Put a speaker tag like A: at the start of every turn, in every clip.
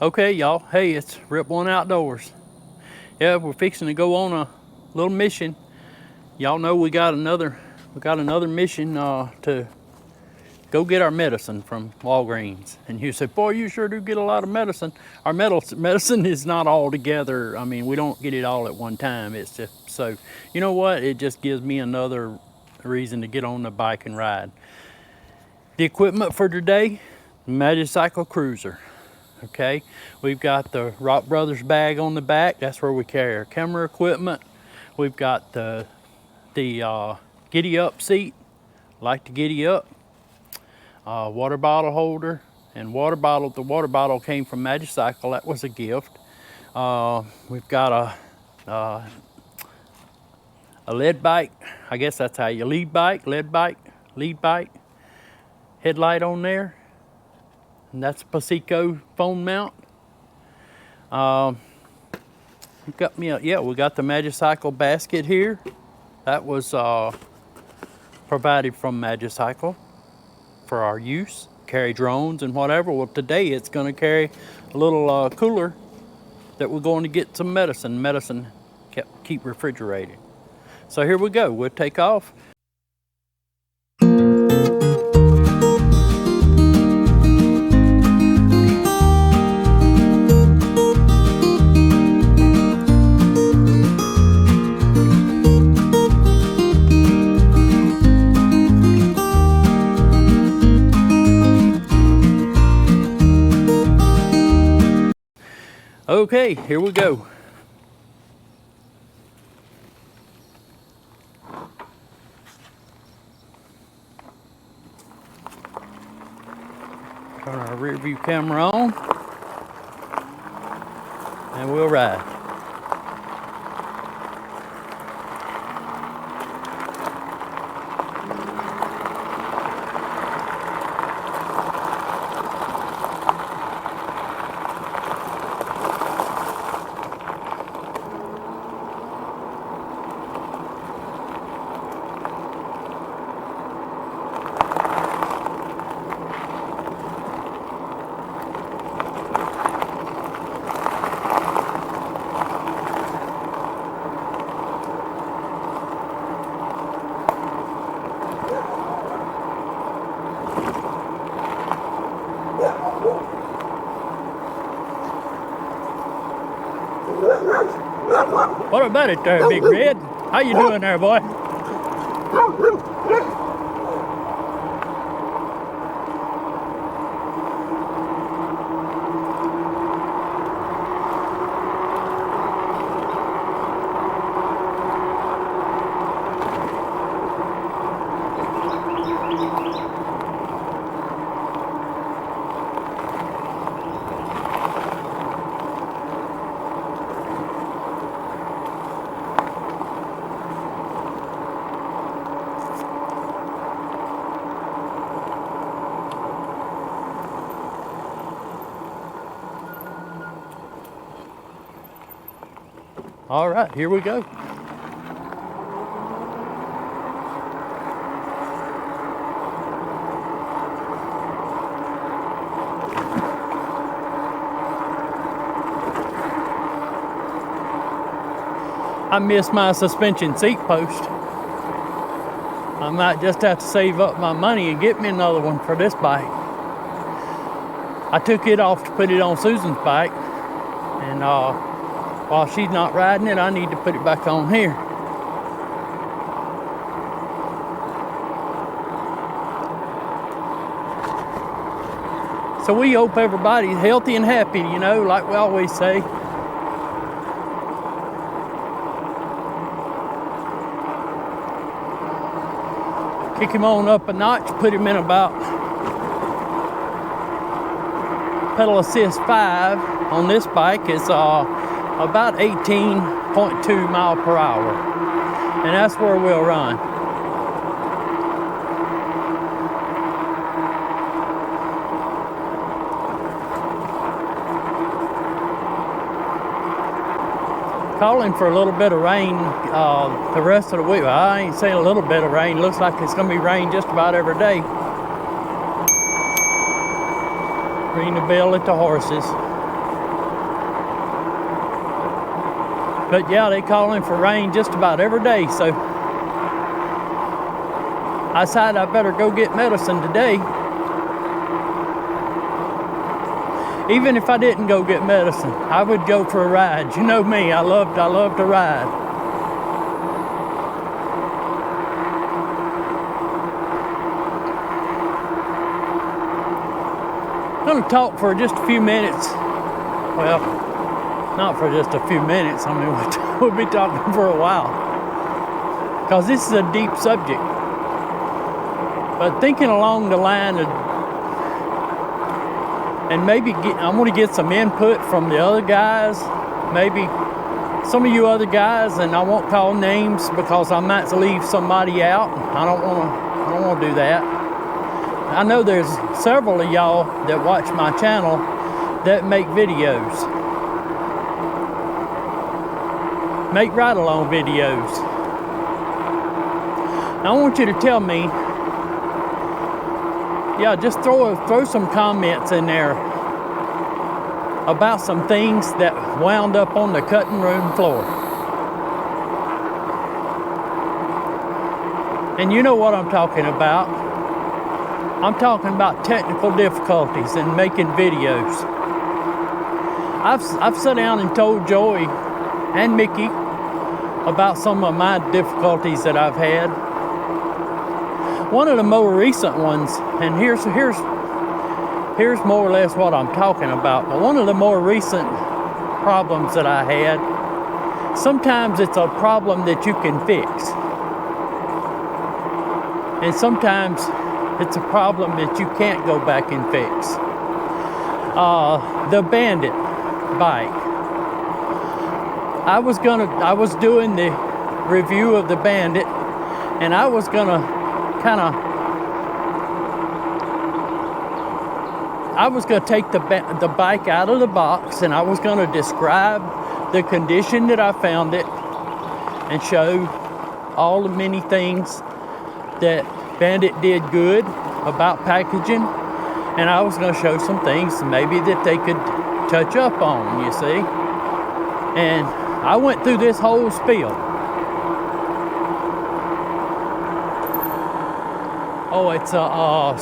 A: Okay, y'all. Hey, it's Rip One Outdoors. Yeah, we're fixing to go on a little mission. Y'all know we got another mission to go get our medicine from Walgreens. And you say, boy, you sure do get a lot of medicine. Our medicine is not all together. I mean, we don't get it all at one time. It's just so, you know what? It just gives me another reason to get on the bike and ride. The equipment for today, Magicycle Cruiser. Okay, we've got the Rock Brothers bag on the back. That's where we carry our camera equipment. We've got the giddy up seat, like to giddy up, water bottle holder, and water bottle. The water bottle came from Magicycle. That was a gift. We've got a lead bike. I guess that's how you lead bike, headlight on there. And that's a Magicycle phone mount. We got the Magicycle basket here. That was provided from Magicycle for our use. Carry drones and whatever. Well, today it's going to carry a little cooler that we're going to get some medicine keep refrigerated. So here we go. We'll take off. Okay, here we go. Turn our rear view camera on and we'll ride. What about it there, Big Red? How you doing there, boy? All right, here we go. I missed my suspension seat post. I might just have to save up my money and get me another one for this bike. I took it off to put it on Susan's bike, and while she's not riding it, I need to put it back on here. So we hope everybody's healthy and happy, you know, like we always say. Kick him on up a notch, put him in about pedal assist 5 on this bike. It's about 18.2 mile per hour, and that's where we'll run. Calling for a little bit of rain the rest of the week. Well, I ain't saying a little bit of rain. Looks like it's going to be rain just about every day. Ring the bell at the horses. But yeah, they calling for rain just about every day, so I decided I better go get medicine today. Even if I didn't go get medicine, I would go for a ride. You know me, I love to ride. I'm gonna talk for just a few minutes. Well, not for just a few minutes. I mean, we'll be talking for a while, because this is a deep subject. But thinking along the line of, and maybe I want to get some input from the other guys, maybe some of you other guys, and I won't call names because I might leave somebody out. I don't want to do that. I know there's several of y'all that watch my channel that make videos, make ride-along videos. I want you to tell me, yeah, just throw some comments in there about some things that wound up on the cutting room floor. And you know what I'm talking about. I'm talking about technical difficulties in making videos. I've sat down and told Joey and Mickey about some of my difficulties that I've had. One of the more recent ones, and here's more or less what I'm talking about, but one of the more recent problems that I had, sometimes it's a problem that you can fix. And sometimes it's a problem that you can't go back and fix. The Bandit bike. I was doing the review of the Bandit, and I was gonna take the bike out of the box, and I was gonna describe the condition that I found it and show all the many things that Bandit did good about packaging, and I was going to show some things maybe that they could touch up on, you see. And I went through this whole spiel. Oh, it's a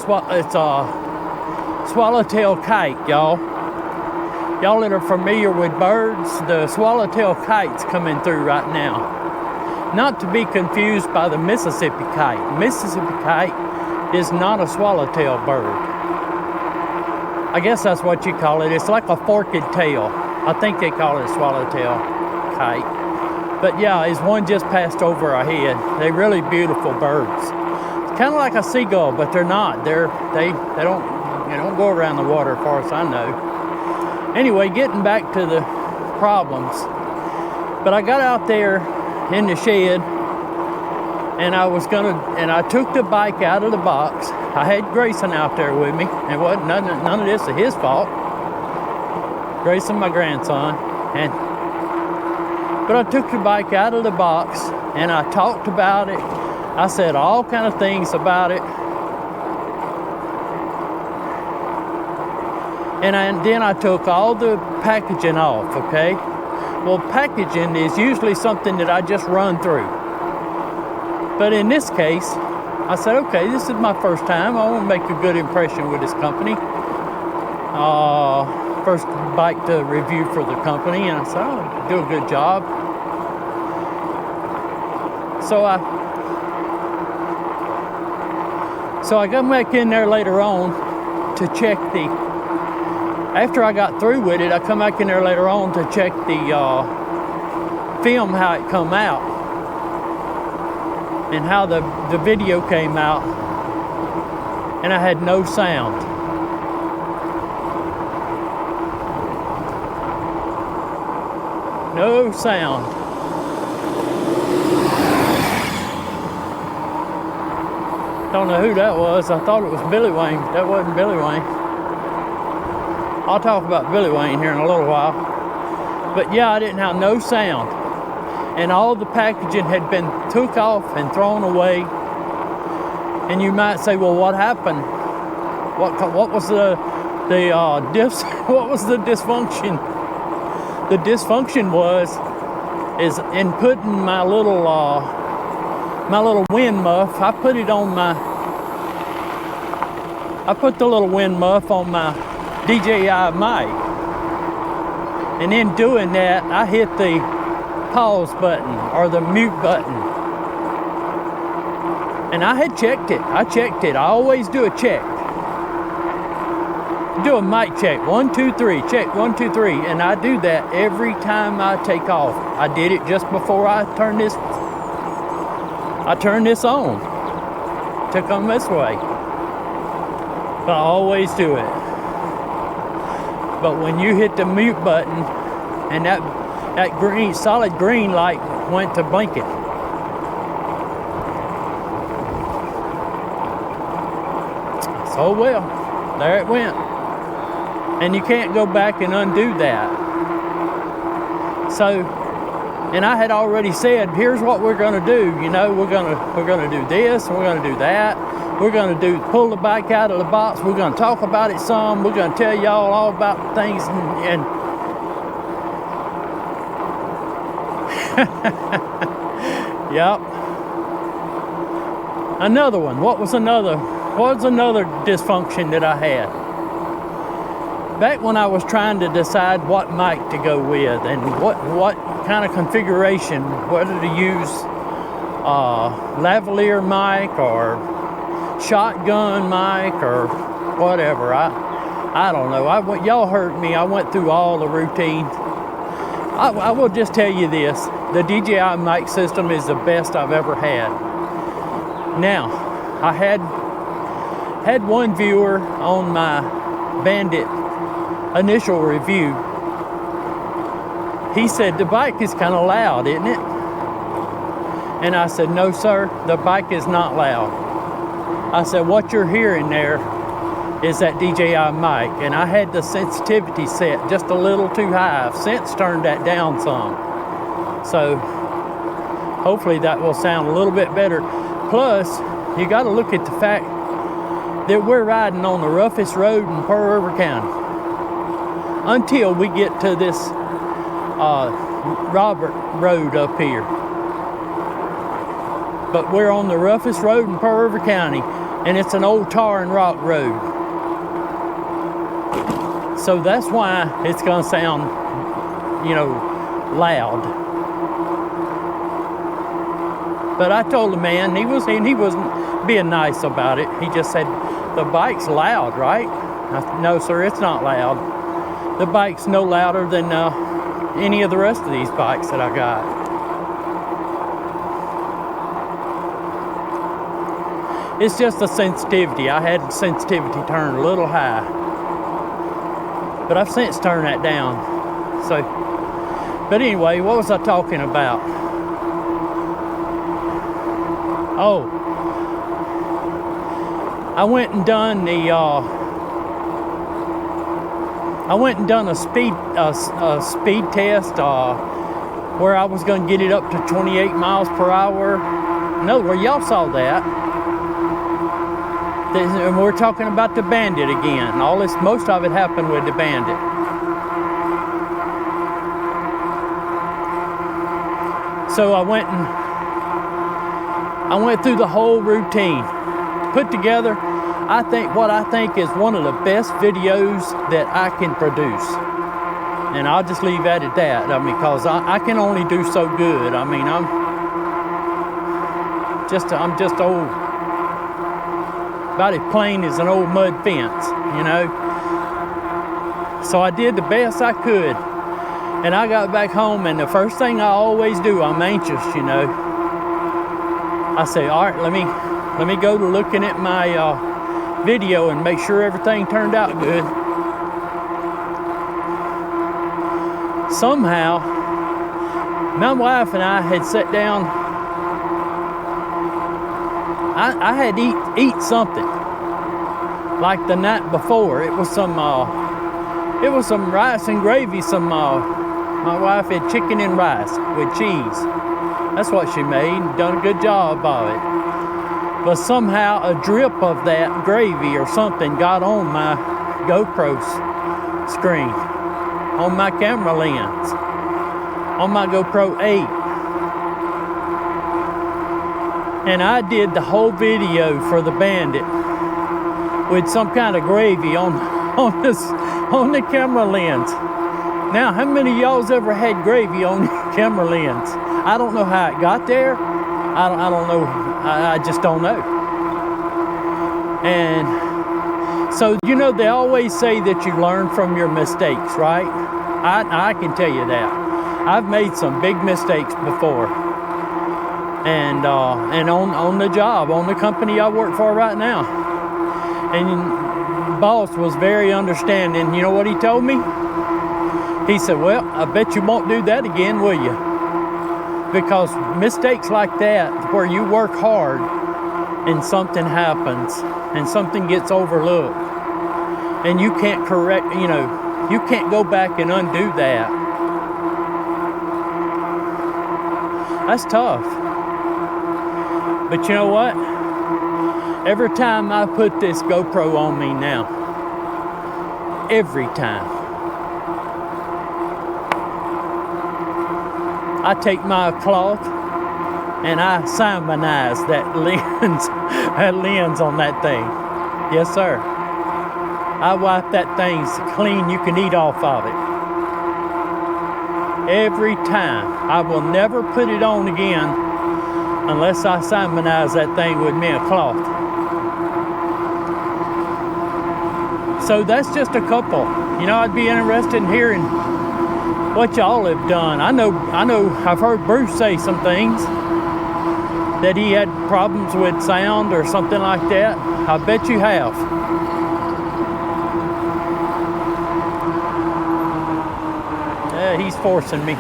A: swallowtail kite, y'all. Y'all that are familiar with birds, the swallowtail kite's coming through right now. Not to be confused by the Mississippi kite. Mississippi kite is not a swallowtail bird. I guess that's what you call it. It's like a forked tail. I think they call it a swallowtail kite. But yeah, it's one just passed over our head. They're really beautiful birds. It's kind of like a seagull, but they're not. They don't go around the water as far as I know. Anyway, getting back to the problems. But I got out there in the shed, and I took the bike out of the box. I had Grayson out there with me. It wasn't none of this is his fault. Grayson, my grandson, but I took the bike out of the box, and I talked about it. I said all kind of things about it, and then I took all the packaging off. Okay. Well, packaging is usually something that I just run through. But in this case, I said, okay, this is my first time. I want to make a good impression with this company. First bike to review for the company, and I said, I'll do a good job. So I got back in there later on to check after I got through with it, I come back in there later on to check the film, how it come out, and how the video came out, and I had no sound. No sound. Don't know who that was. I thought it was Billy Wayne, but that wasn't Billy Wayne. I'll talk about Billy Wayne here in a little while. But yeah, I didn't have no sound. And all the packaging had been took off and thrown away. And you might say, well, what happened? What was what was the dysfunction? The dysfunction was is in putting my little wind muff. I put the little wind muff on my DJI mic, and in doing that, I hit the pause button or the mute button, and I had checked it. I always do a check. Do a mic check, 1, 2, 3, check 1, 2, 3, and I do that every time I take off. I did it just before I turned this on to come this way. But I always do it. But when you hit the mute button and that solid green light went to blink it. So well, there it went. And you can't go back and undo that. So, and I had already said, here's what we're going to do. You know, we're going to do this, and we're going to do that. We're going to pull the bike out of the box. We're going to talk about it some. We're going to tell y'all all about things and yep. Another one. What was another dysfunction that I had? Back when I was trying to decide what mic to go with and what kind of configuration, whether to use lavalier mic or shotgun mic or whatever, I don't know. Y'all heard me. I went through all the routine. I will just tell you this: the DJI mic system is the best I've ever had. Now, I had one viewer on my Bandit initial review. He said the bike is kind of loud, isn't it? And I said, no sir, the bike is not loud. I said, what you're hearing there is that DJI mic, and I had the sensitivity set just a little too high. I've since turned that down some, so hopefully that will sound a little bit better. Plus, you got to look at the fact that we're riding on the roughest road in Pearl River County until we get to this Robert Road up here. But we're on the roughest road in Pearl River County, and it's an old tar and rock road. So that's why it's gonna sound, you know, loud. But I told the man, he wasn't being nice about it. He just said, the bike's loud, right? I said, no sir, it's not loud. The bike's no louder than any of the rest of these bikes that I got. It's just the sensitivity. I had sensitivity turned a little high, but I've since turned that down. So, but anyway, what was I talking about? Oh, I went and done a speed test where I was going to get it up to 28 miles per hour. In other words, y'all saw that. And we're talking about the Bandit again. Most of it happened with the Bandit. So I went through the whole routine, put together. What I think is one of the best videos that I can produce. And I'll just leave that at that. I mean, because I can only do so good. I mean, I'm just old. About as plain as an old mud fence, you know. So I did the best I could. And I got back home, and the first thing I always do, I'm anxious, you know. I say, all right, let me go to looking at my video and make sure everything turned out good. Somehow, my wife and I had sat down. I had eat something like the night before. It was some rice and gravy. My wife had chicken and rice with cheese. That's what she made. Done a good job of it. But somehow a drip of that gravy or something got on my GoPro screen, on my camera lens. on my GoPro 8. And I did the whole video for the Bandit with some kind of gravy on the camera lens. Now, how many of y'all's ever had gravy on your camera lens? I don't know how it got there. I don't know. I just don't know. And so, you know, they always say that you learn from your mistakes, right? I can tell you that. I've made some big mistakes before. And on the job, on the company I work for right now. And the boss was very understanding. You know what he told me? He said, well, I bet you won't do that again, will you? Because mistakes like that, where you work hard and something happens and something gets overlooked and you can't correct, you know, you can't go back and undo that. That's tough. But you know what? Every time I put this GoPro on me now, every time, I take my cloth and I simonize that lens on that thing. Yes, sir. I wipe that thing so clean you can eat off of it. Every time. I will never put it on again unless I simonize that thing with me a cloth. So that's just a couple. You know, I'd be interested in hearing what y'all have done. I know I've heard Bruce say some things that he had problems with sound or something like that. I bet you have. Yeah, he's forcing me.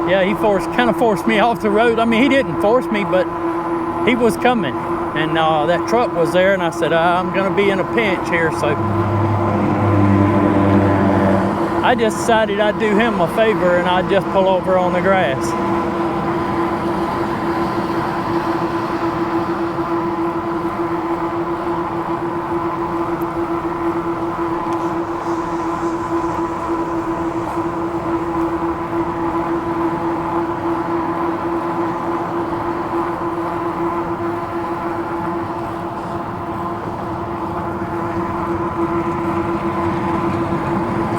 A: Yeah, he kind of forced me off the road. I mean, he didn't force me, but he was coming. And that truck was there, and I said, I'm going to be in a pinch here. So I just decided I'd do him a favor, and I'd just pull over on the grass.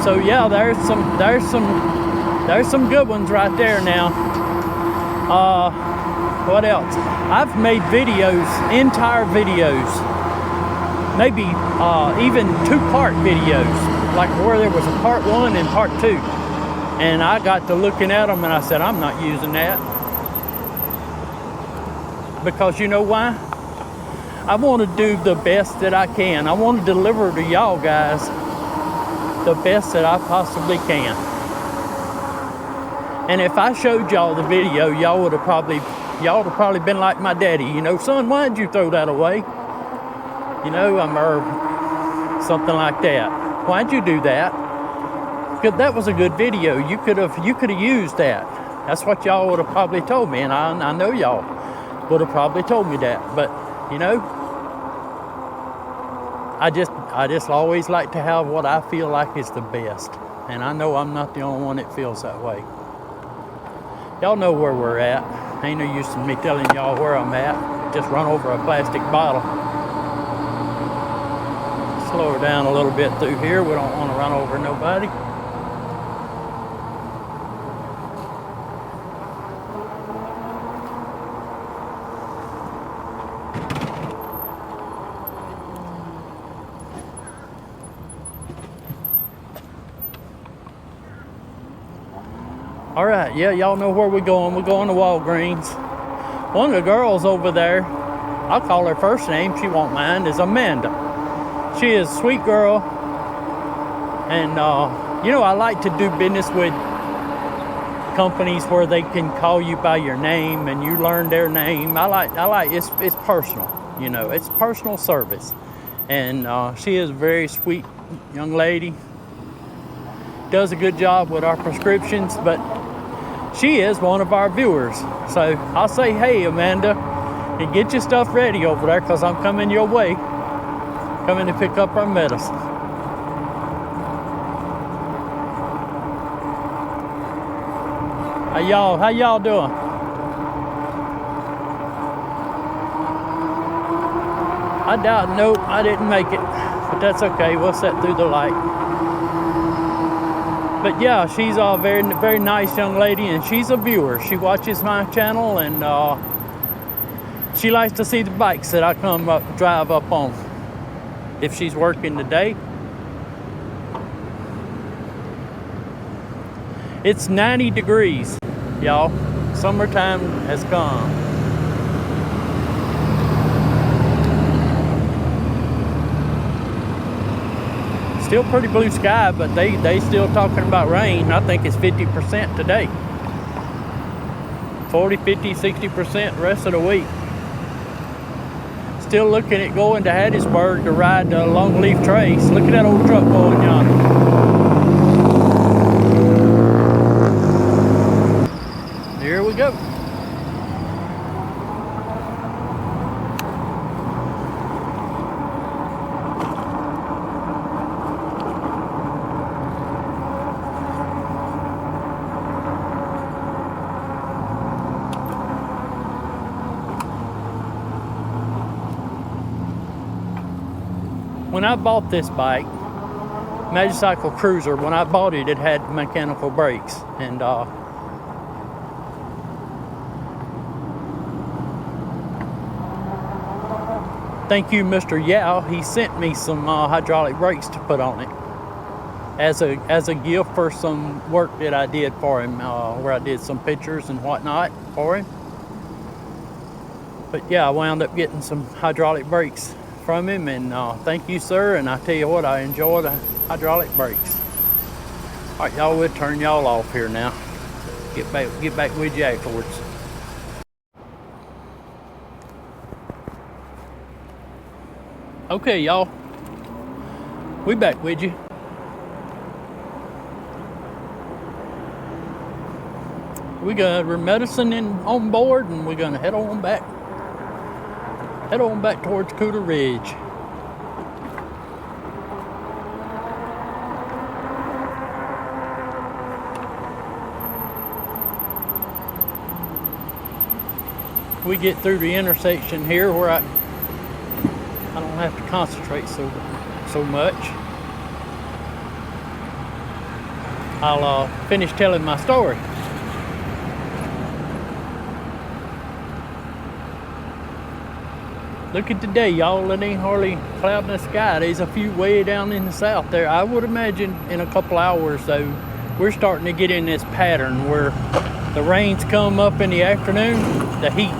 A: So yeah, there's some good ones right there now. What else? I've made videos, entire videos, maybe even two-part videos, like where there was a part 1 and part 2. And I got to looking at them and I said, I'm not using that. Because you know why? I want to do the best that I can. I want to deliver to y'all guys the best that I possibly can. And if I showed y'all the video, y'all would have probably been like my daddy, you know, son, why'd you throw that away? You know, or something like that. Why'd you do that? Because that was a good video. You could have used that. That's what y'all would have probably told me, and I know y'all would have probably told me that. But you know, I just always like to have what I feel like is the best. And I know I'm not the only one that feels that way. Y'all know where we're at. Ain't no use in me telling y'all where I'm at. Just run over a plastic bottle. Slow her down a little bit through here. We don't want to run over nobody. All right, yeah, y'all know where we're going. We're going to Walgreens. One of the girls over there, I'll call her first name, she won't mind, is Amanda. She is a sweet girl. And, you know, I like to do business with companies where they can call you by your name and you learn their name. I like it's personal, you know, it's personal service. And she is a very sweet young lady. Does a good job with our prescriptions, but she is one of our viewers. So I'll say, hey, Amanda, and get your stuff ready over there, because I'm coming your way. Coming to pick up our medicine. How y'all doing? I doubt, nope, I didn't make it, but that's okay. We'll sit through the light. But yeah, she's a very, very nice young lady, and she's a viewer. She watches my channel, and she likes to see the bikes that I drive up on. If she's working today. It's 90 degrees, y'all. Summertime has come. Still pretty blue sky, but they still talking about rain. I think it's 50% today. 40, 50, 60% rest of the week. Still looking at going to Hattiesburg to ride the Longleaf Trace. Look at that old truck going yonder. Here we go. When I bought this bike, Magicycle Cruiser, when I bought it, it had mechanical brakes. And thank you, Mr. Yao. He sent me some hydraulic brakes to put on it as a gift for some work that I did for him, where I did some pictures and whatnot for him. But yeah, I wound up getting some hydraulic brakes from him, and thank you, sir. And I tell you what, I enjoy the hydraulic brakes. All right, y'all, we'll turn y'all off here now. Get back with you afterwards. Okay, y'all, we back with you. We got our medicine on board, and we're gonna head on back towards Cooter Ridge. We get through the intersection here where I don't have to concentrate so much. I'll finish telling my story. Look at today, y'all. It ain't hardly cloud in the sky. There's a few way down in the south there. I would imagine in a couple hours, though, we're starting to get in this pattern where the rains come up in the afternoon, the heat.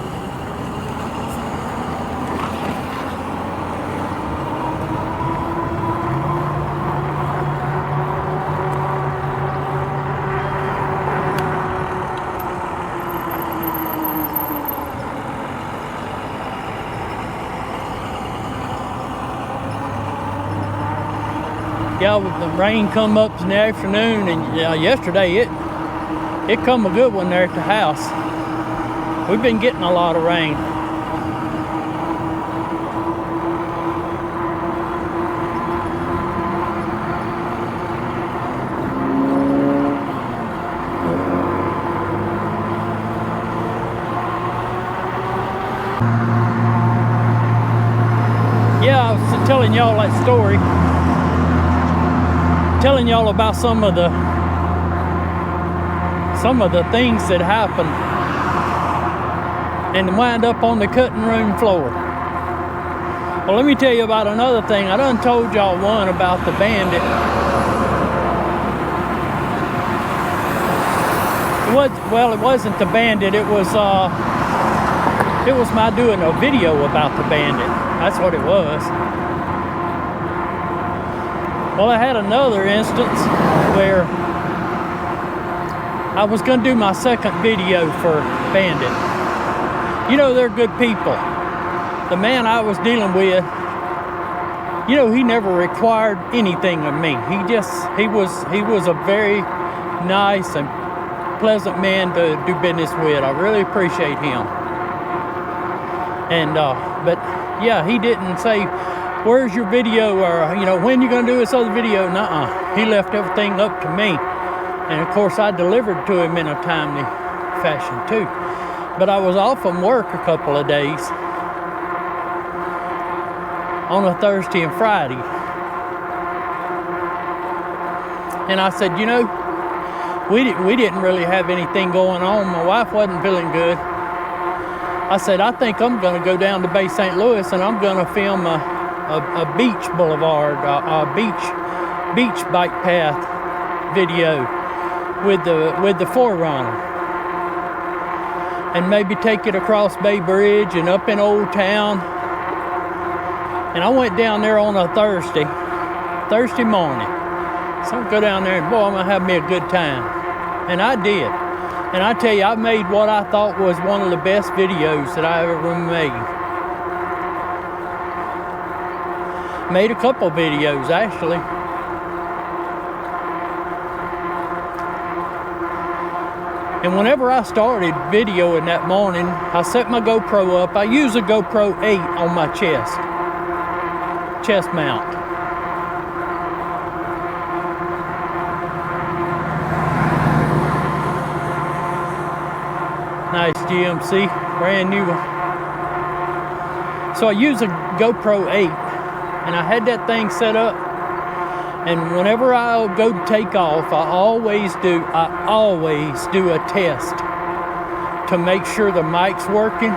A: Yeah, the rain come up in the afternoon, and yesterday it come a good one there at the house. We've been getting a lot of rain. Yeah, I was telling y'all that story. Telling y'all about some of the things that happened and wind up on the cutting room floor. Well, let me tell you about another thing. I done told y'all one about the bandit. It wasn't the bandit. It was my doing a video about the bandit. That's what it was. Well, I had another instance where I was going to do my second video for Bandit. You know, they're good people. The man I was dealing with, you know, he never required anything of me. He was a very nice and pleasant man to do business with. I really appreciate him. And but yeah, he didn't say, where's your video, or you know, when you gonna do this other video? Nuh-uh. He left everything up to me, and of course I delivered to him in a timely fashion too. But I was off from work a couple of days on a Thursday and Friday, and I said, you know, we didn't really have anything going on. My wife wasn't feeling good. I said, I think I'm going to go down to Bay St. Louis and I'm going to film a beach boulevard, a beach bike path video with the 4Runner, and maybe take it across Bay Bridge and up in Old Town. And I went down there on a Thursday morning. So I'm going to go down there and boy, I'm going to have me a good time. And I did. And I tell you, I made what I thought was one of the best videos that I ever made. Made a couple videos, actually. And whenever I started videoing that morning, I set my GoPro up. I use a GoPro 8 on my chest mount. Nice GMC, brand new one. So I use a GoPro 8, and I had that thing set up, and whenever I go to take off, I always do a test to make sure the mic's working,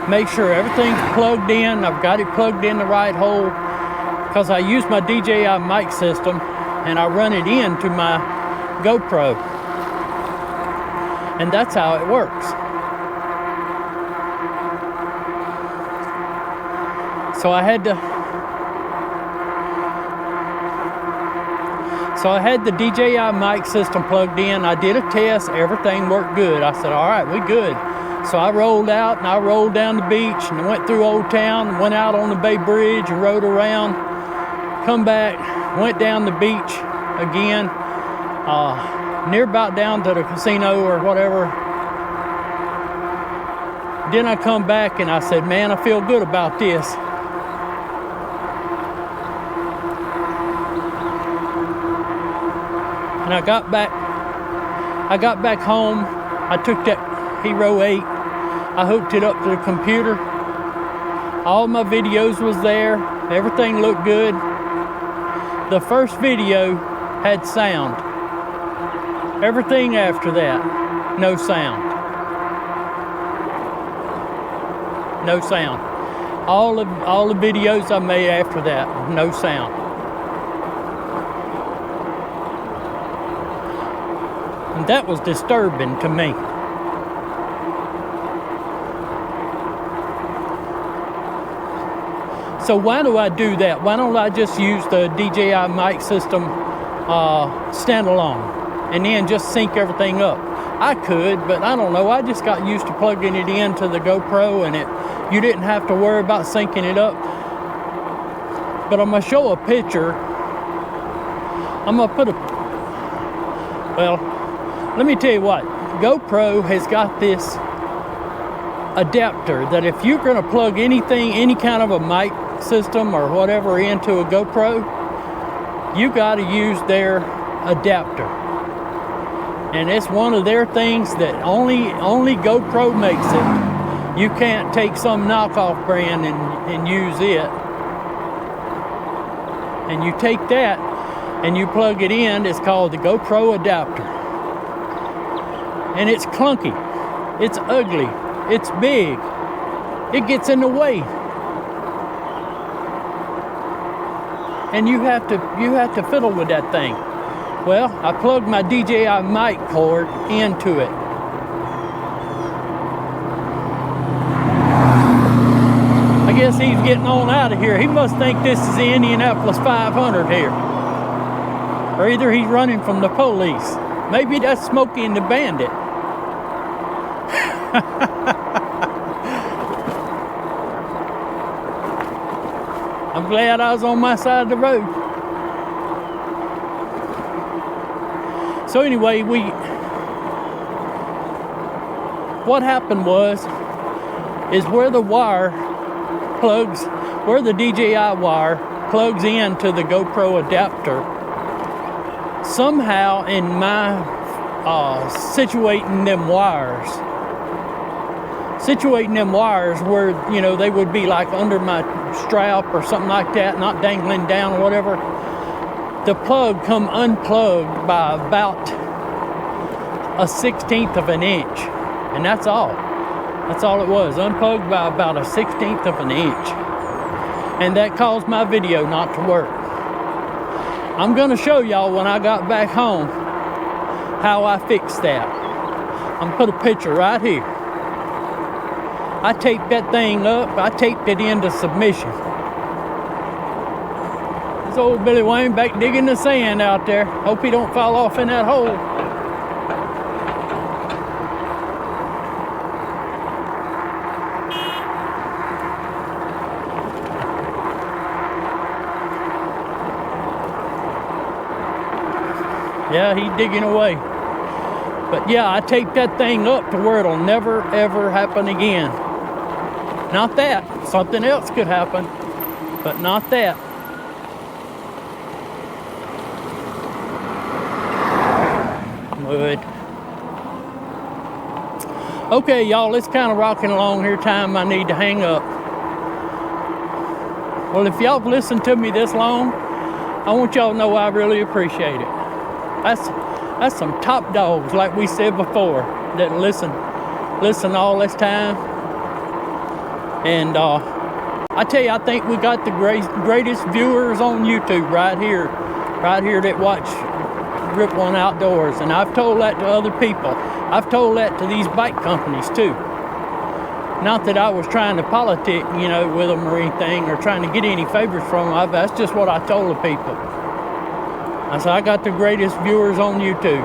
A: make sure everything's plugged in. I've got it plugged in the right hole, because I use my DJI mic system and I run it into my GoPro. And that's how it works. So I had the DJI mic system plugged in. I did a test, everything worked good. I said, all right, we good. So I rolled out and I rolled down the beach and went through Old Town, went out on the Bay Bridge and rode around, come back, went down the beach again, near about down to the casino or whatever. Then I come back and I said, man, I feel good about this. And I got back home. I took that Hero 8, I hooked it up to the computer. All my videos was there. Everything looked good. The first video had sound. Everything after that, no sound. No sound. All the videos I made after that, no sound. And that was disturbing to me. So why do I do that? Why don't I just use the DJI mic system standalone and then just sync everything up? I could, but I don't know. I just got used to plugging it into the GoPro, and you didn't have to worry about syncing it up. But I'm gonna show a picture. I'm gonna put well, let me tell you what. GoPro has got this adapter that if you're gonna plug anything, any kind of a mic system or whatever into a GoPro, you gotta use their adapter. And it's one of their things that only GoPro makes it. You can't take some knockoff brand and use it. And you take that and you plug it in. It's called the GoPro adapter. And it's clunky. It's ugly. It's big. It gets in the way. And you have to fiddle with that thing. Well, I plugged my DJI mic cord into it. I guess he's getting on out of here. He must think this is the Indianapolis 500 here. Or either he's running from the police. Maybe that's Smokey and the Bandit. I'm glad I was on my side of the road. So anyway, what happened is where the wire plugs, where the DJI wire plugs into the GoPro adapter, somehow in my situating them wires where, you know, they would be like under my strap or something like that, not dangling down or whatever, the plug come unplugged by about a 1/16 of an inch, and that's all it was, unplugged by about a 1/16 of an inch, and that caused my video not to work. I'm gonna show y'all when I got back home how I fixed that. I'm gonna put a picture right here. I taped that thing up, I taped it into submission. This old Billy Wayne back digging the sand out there. Hope he don't fall off in that hole. Yeah, he's digging away. But yeah, I taped that thing up to where it'll never ever happen again. Not that. Something else could happen, but not that. Good. Okay, y'all, it's kind of rocking along here. Time I need to hang up. Well, if y'all have listened to me this long, I want y'all to know I really appreciate it. That's some top dogs, like we said before, that listen all this time. And I tell you, I think we got the greatest viewers on YouTube right here that watch Rip One Outdoors. And I've told that to other people. I've told that to these bike companies too. Not that I was trying to politic, you know, with them or anything, or trying to get any favors from them. That's just what I told the people. I said, I got the greatest viewers on YouTube.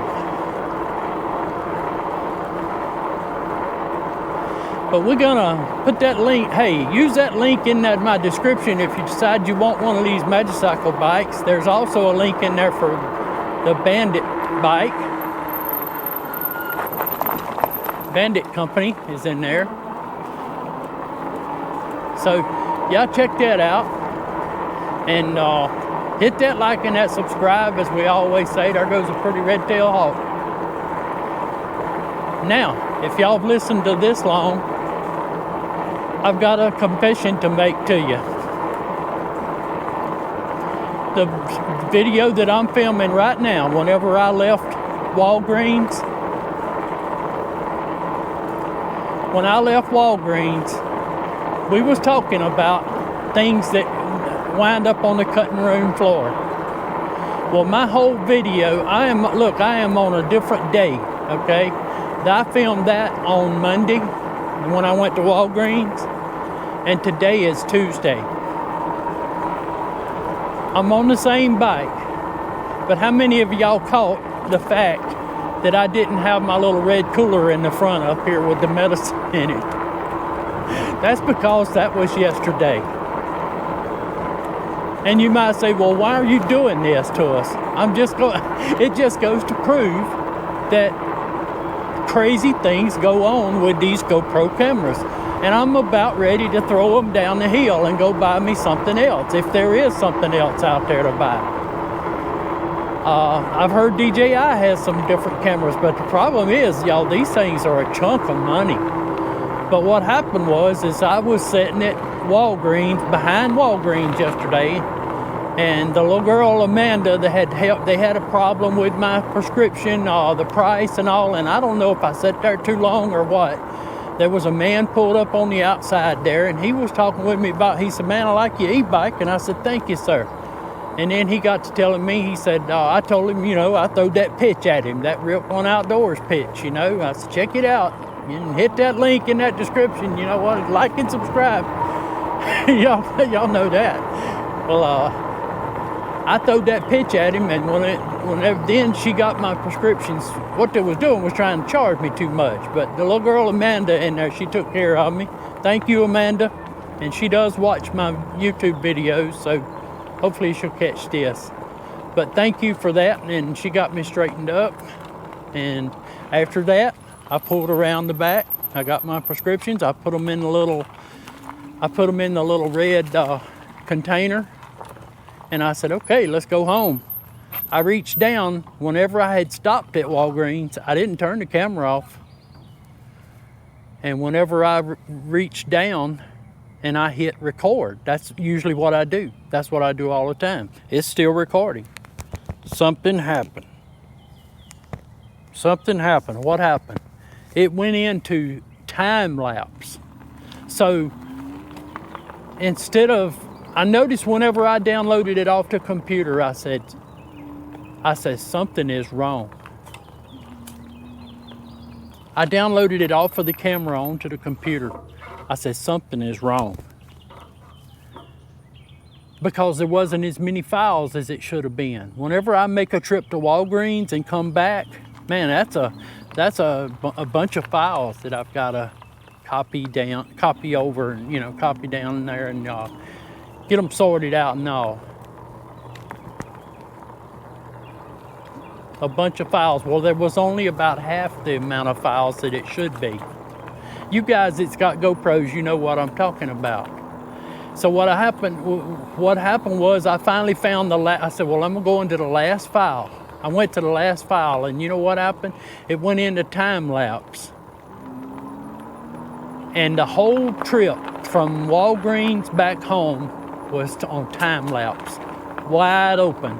A: But we're gonna put that link, hey, use that link in my description if you decide you want one of these Magicycle bikes. There's also a link in there for the Bandit bike. Bandit company is in there. So, y'all check that out. And hit that like and that subscribe, as we always say. There goes a pretty red-tailed hawk. Now, if y'all have listened to this long, I've got a confession to make to you. The video that I'm filming right now, whenever I left Walgreens, we was talking about things that wind up on the cutting room floor. Well, my whole video, I am on a different day, okay? I filmed that on Monday when I went to Walgreens, and today is Tuesday. I'm on the same bike, but how many of y'all caught the fact that I didn't have my little red cooler in the front up here with the medicine in it? That's because that was yesterday. And you might say, well, why are you doing this to us? It just goes to prove that crazy things go on with these GoPro cameras. And I'm about ready to throw them down the hill and go buy me something else, if there is something else out there to buy. I've heard DJI has some different cameras, but the problem is, y'all, these things are a chunk of money. But what happened was I was sitting at Walgreens, behind Walgreens yesterday, and the little girl Amanda that they had a problem with my prescription, the price and all, and I don't know if I sat there too long or what. There was a man pulled up on the outside there, and he was talking with me about, he said, man, I like your e-bike, and I said, thank you, sir. And then he got to telling me, he said, I told him, you know, I throwed that pitch at him, that Rip One Outdoors pitch, you know. I said, check it out. You can hit that link in that description, you know what, like and subscribe. y'all know that. Well, I throwed that pitch at him, and then she got my prescriptions. What they was doing was trying to charge me too much. But the little girl Amanda in there, she took care of me. Thank you, Amanda. And she does watch my YouTube videos, so hopefully she'll catch this. But thank you for that, and she got me straightened up. And after that, I pulled around the back, I got my prescriptions. I put them in the little red container. And I said, okay, let's go home. I reached down. Whenever I had stopped at Walgreens, I didn't turn the camera off. And whenever I reached down and I hit record, that's usually what I do. That's what I do all the time. It's still recording. Something happened. Something happened. What happened? It went into time lapse. So instead of, I noticed whenever I downloaded it off the computer, I said, something is wrong. I downloaded it off of the camera onto the computer. I said, something is wrong. Because there wasn't as many files as it should have been. Whenever I make a trip to Walgreens and come back, man, that's a bunch of files that I've got to copy over, and copy down there and get them sorted out and all. A bunch of files. Well, there was only about half the amount of files that it should be. You guys that's got GoPros, you know what I'm talking about. So what happened was I finally found I said, well, I'm gonna go into the last file. I went to the last file, and you know what happened? It went into time lapse. And the whole trip from Walgreens back home was on time lapse, wide open.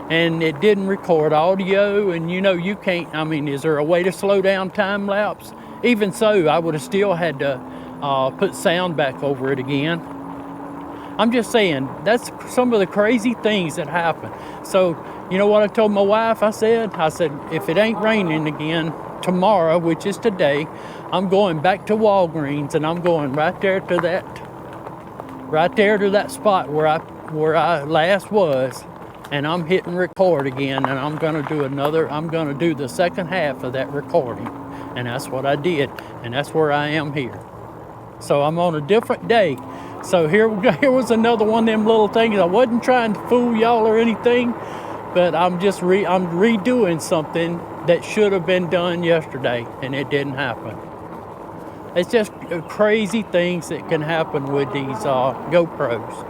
A: And it didn't record audio, and you can't, is there a way to slow down time lapse? Even so, I would have still had to put sound back over it again. I'm just saying, that's some of the crazy things that happen. So, you know what I told my wife? I said, if it ain't raining again tomorrow, which is today, I'm going back to Walgreens, and I'm going right there to that spot where I last was, and I'm hitting record again, and I'm gonna do the second half of that recording. And that's what I did, and that's where I am here. So I'm on a different day. So here was another one of them little things. I wasn't trying to fool y'all or anything, but I'm just I'm redoing something that should have been done yesterday, and it didn't happen. It's just crazy things that can happen with these GoPros.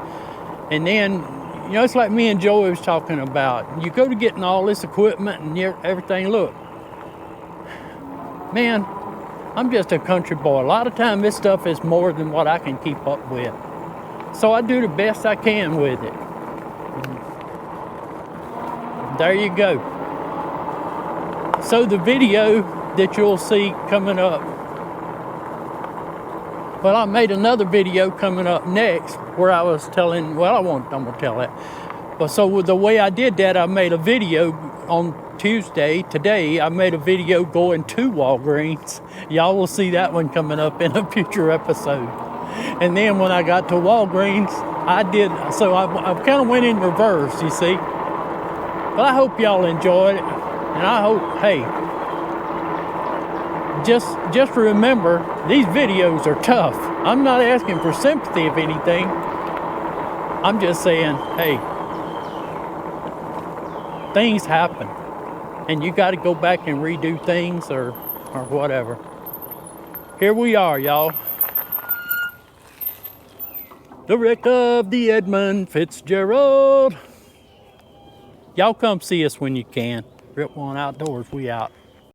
A: And then, it's like me and Joey was talking about. You go to getting all this equipment and everything. Look, man, I'm just a country boy. A lot of time this stuff is more than what I can keep up with. So I do the best I can with it. There you go. So the video that you'll see coming up, well, I made another video coming up next where I was telling, I'm going to tell that. But so with the way I did that, I made a video on Tuesday. Today, I made a video going to Walgreens. Y'all will see that one coming up in a future episode. And then when I got to Walgreens, I kind of went in reverse, you see. But I hope y'all enjoyed it. And I hope, hey, just remember, these videos are tough. I'm not asking for sympathy of anything. I'm just saying, hey, things happen. And you got to go back and redo things or whatever. Here we are, y'all. The wreck of the Edmund Fitzgerald. Y'all come see us when you can. Rip One Outdoors, we out.